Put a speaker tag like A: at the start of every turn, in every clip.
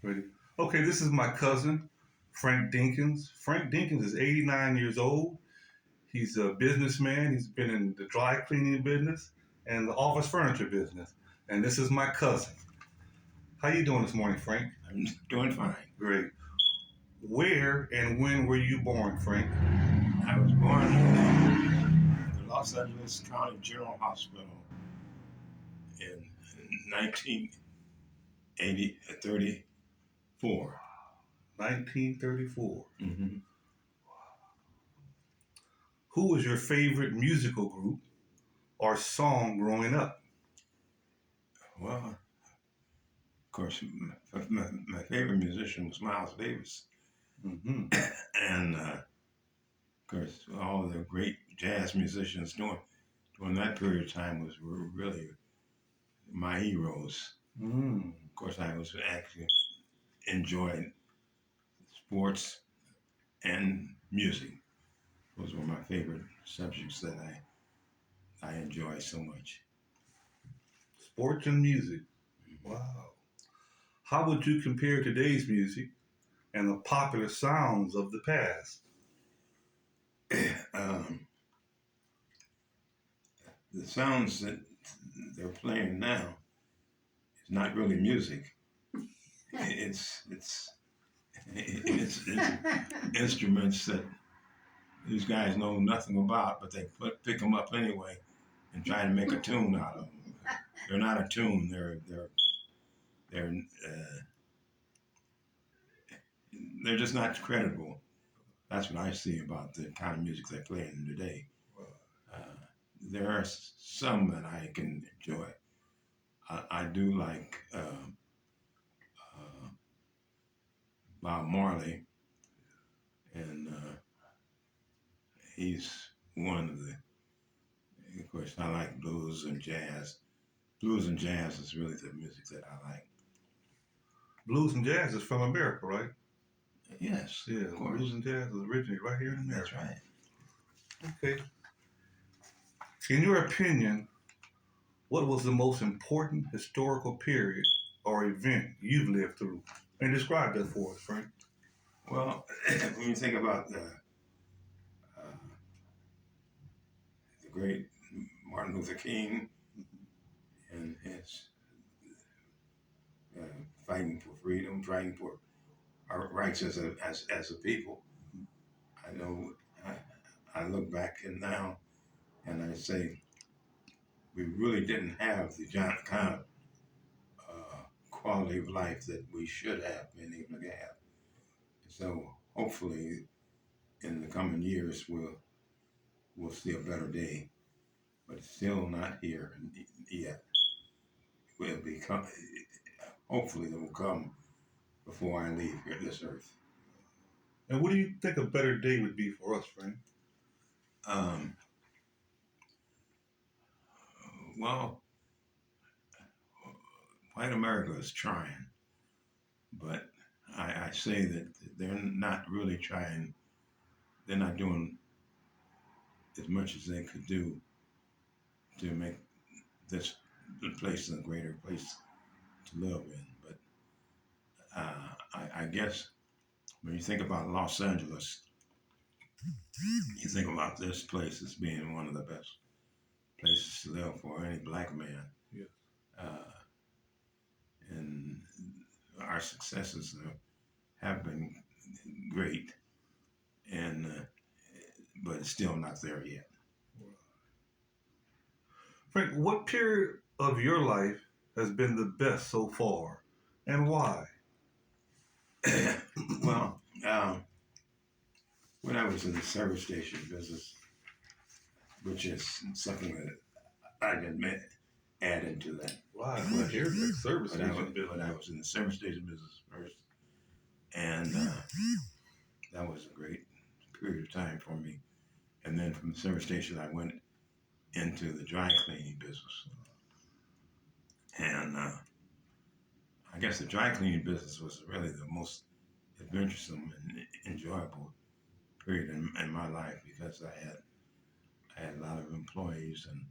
A: Ready? Okay, this is my cousin, Frank Dinkins. Frank Dinkins is 89 years old. He's a businessman. He's been in the dry cleaning business and the office furniture business. And this is my cousin. How you doing this morning, Frank?
B: I'm doing fine.
A: Great. Where and when were you born, Frank?
B: I was born at the Los Angeles County General Hospital in 1934.
A: 1934.
B: Mm-hmm.
A: Who was your favorite musical group or song growing up?
B: Well, of course, my favorite musician was Miles Davis.
A: Mm-hmm.
B: And, of course, all the great jazz musicians during that period of time were really my heroes.
A: Mm.
B: Of course, I was actually enjoying sports and music. Those were my favorite subjects that I enjoy so much.
A: Sports and music. Wow. How would you compare today's music and the popular sounds of the past?
B: um, the sounds that they're playing now is not really music. It's instruments that these guys know nothing about, but they pick them up anyway and try to make a tune out of them. They're not a tune. They're just not credible. That's what I see about the kind of music they're playing today. Uh, there are some that I can enjoy. I do like Bob Marley, and he's one of the. Of course, I like blues and jazz. Blues and jazz is really the music that I like.
A: Blues and jazz is from America, right?
B: Yes,
A: Yeah,
B: of course.
A: blues and jazz is originally right here in
B: That's
A: America.
B: right.
A: Okay. In your opinion, what was the most important historical period or event you've lived through? And describe that for us, Frank.
B: Well, when you think about the great Martin Luther King and his uh, fighting for freedom, fighting for our rights as a people, I know I look back and now and I say we really didn't have the kind of quality of life that we should have been able to have. So hopefully in the coming years we'll see a better day, but it's still not here yet. Will become. Hopefully it will come before I leave here this earth.
A: And what do you think a better day would be for us, Frank?
B: Um, well, white America is trying, but I say that they're not really trying. They're not doing as much as they could do to make this place a greater place to live in. But I guess when you think about Los Angeles, you think about this place as being one of the best places to live for any black man.
A: Yes.
B: Uh, and our successes have been great, and but it's still not there yet.
A: Frank, what period of your life has been the best so far, and why?
B: Well, when I was in the service station business, which is something that I didn't add into that.
A: Wow, I want to hear that service station business.
B: But I was in the service station business first, and that was a great period of time for me. And then from the service station, I went into the dry cleaning business, and I guess the dry cleaning business was really the most adventuresome and enjoyable period in my life because I had a lot of employees and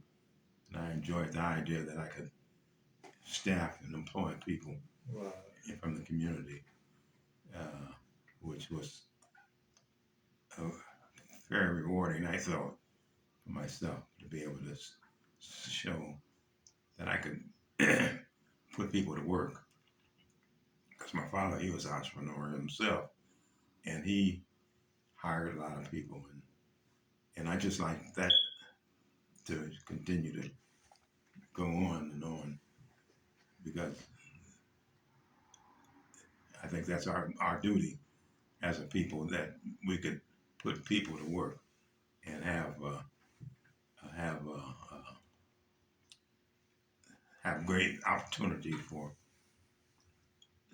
B: I enjoyed the idea that I could staff and employ people
A: Wow.
B: from the community, which was very rewarding, I thought, for myself to be able to show that I could put people to work. Because my father, he was an entrepreneur himself, and he hired a lot of people, and I just like that to continue to go on and on, because I think that's our duty as a people, that we could put people to work and have great opportunity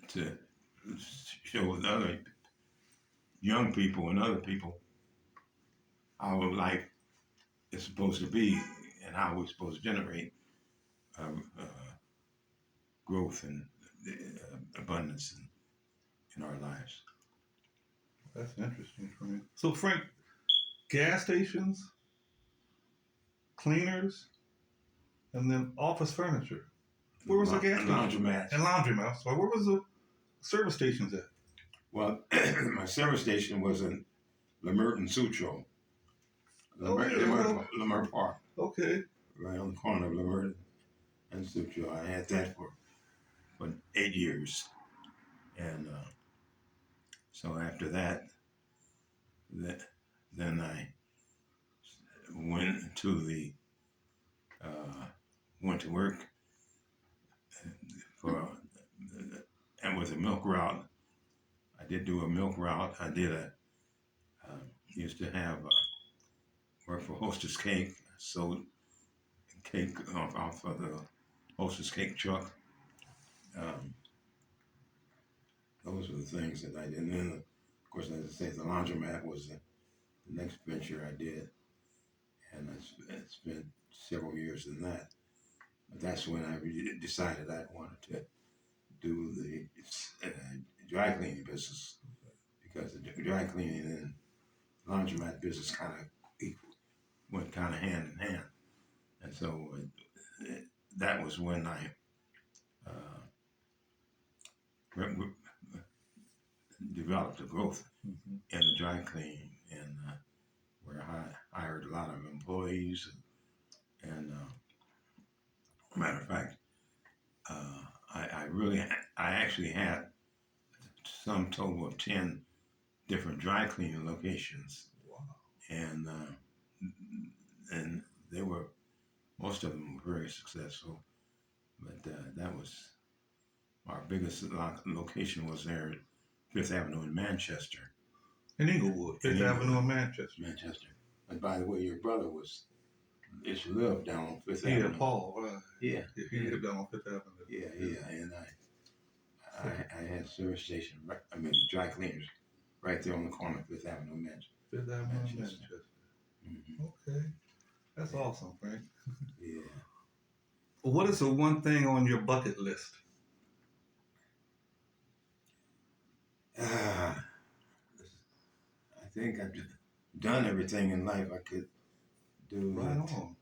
B: to show other young people and other people how life is supposed to be and how we're supposed to generate uh, growth and abundance in our lives.
A: That's interesting, Frank. So, Frank, gas stations, cleaners, and then office furniture. Where was the gas station?
B: Laundromats.
A: And laundromats. So where was the service stations at?
B: Well, my service station was in Lemert and Sutro. Lemert Park.
A: Okay.
B: Right on the corner of Lemert and Sutro. I had that for 8 years. And so after that, then I went to work for, and with a milk route. I did do a milk route. I did used to have work for Hostess Cake. Sold cake off of the Hostess Cake truck. Those were the things that I did. And then, of course, as I say, the laundromat was the next venture I did. And I spent several years in that. But that's when I decided I wanted to do the dry cleaning business, because the dry cleaning and laundromat business kind of went kind of hand in hand. And so that was when I developed a growth in the dry cleaning, and where I hired a lot of employees. And matter of fact, I actually had some total of 10 different dry cleaning locations.
A: Wow.
B: And they were, most of them were very successful. But that was our biggest location, was there at Fifth Avenue in Manchester.
A: In Inglewood, Fifth Avenue in Manchester.
B: Manchester. And by the way, your brother lived down on Fifth Avenue.
A: Yeah, Paul, right.
B: Yeah.
A: He lived down on Fifth Avenue.
B: Yeah. And I had a service station, dry cleaners, right there on the corner of Fifth Avenue, Manchester.
A: Fifth Avenue, Manchester.
B: Mm-hmm.
A: Okay. That's awesome, Frank.
B: Yeah.
A: What is the one thing on your bucket list?
B: I think I've done everything in life I could do.
A: Right on.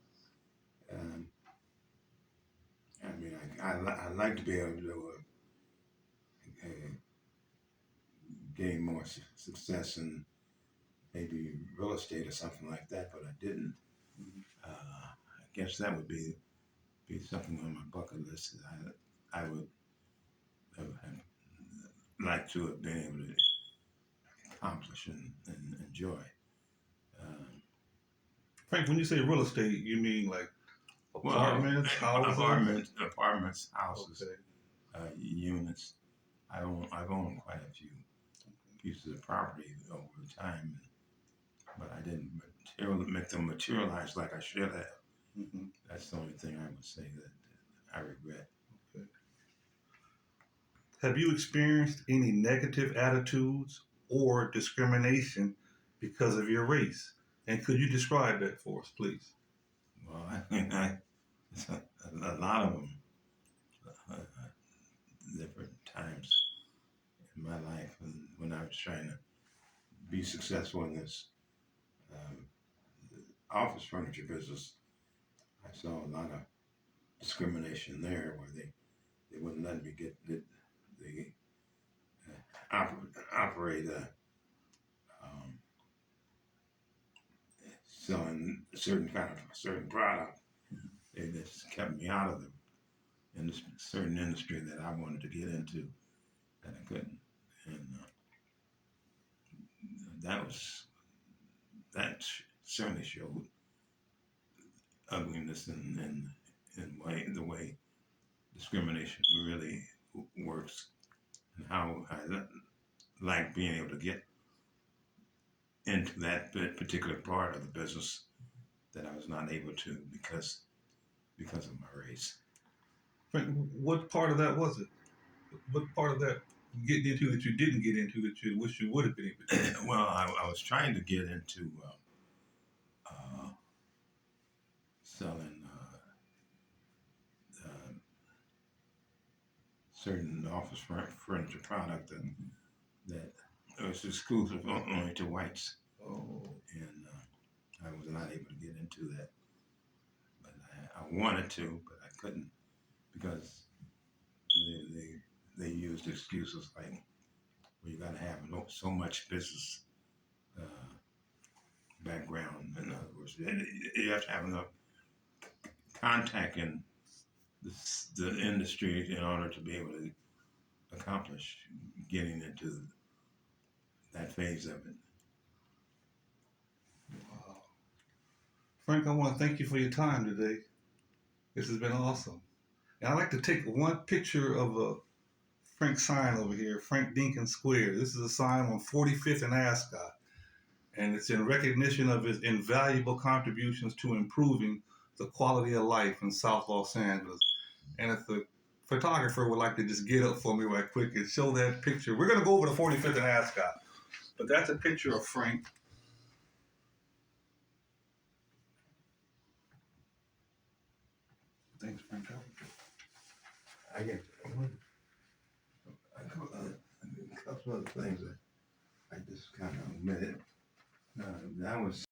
B: I like to be able to gain more success in maybe real estate or something like that, but I didn't. I guess that would be something on my bucket list that I would have liked to have been able to accomplish and enjoy.
A: Frank, when you say real estate, you mean like apartments, houses?
B: Apartments, houses,
A: okay.
B: Units. I've owned quite a few pieces of property over time, but I didn't make them materialize like I should have. Mm-hmm. That's the only thing I would say that I regret.
A: Okay. Have you experienced any negative attitudes or discrimination because of your race? And could you describe that for us, please?
B: Well, a lot of them, different times in my life, when I was trying to be successful in this office furniture business, I saw a lot of discrimination there, where they wouldn't let me get the operate selling a certain product. They just kept me out of the certain industry that I wanted to get into that I couldn't, and that was that certainly showed ugliness in the way discrimination really works, and how I like being able to get into that particular part of the business that I was not able to because of my race.
A: Frank, what part of that was it? What part of that getting into that you didn't get into that you wish you would have been able to?
B: Well, I was trying to get into uh, selling certain office furniture product that was exclusive only to whites.
A: Oh,
B: And I was not able to get into that. But I wanted to, but I couldn't because they used excuses like, well, you got to have so much business background. In other words, you have to have enough contact in the industry in order to be able to accomplish getting into that phase of it.
A: wow. Frank, I want to thank you for your time today. This has been awesome. And I'd like to take one picture of a Frank sign over here, Frank Dinkin Square. This is a sign on 45th and Ascot, and it's in recognition of his invaluable contributions to improving the quality of life in South Los Angeles. And if the photographer would like to just get up for me right quick and show that picture, we're going to go over to 45th and Ascot. But that's a picture of Frank. Thanks, Frank.
B: I get a couple of things that I just kind of omitted. That was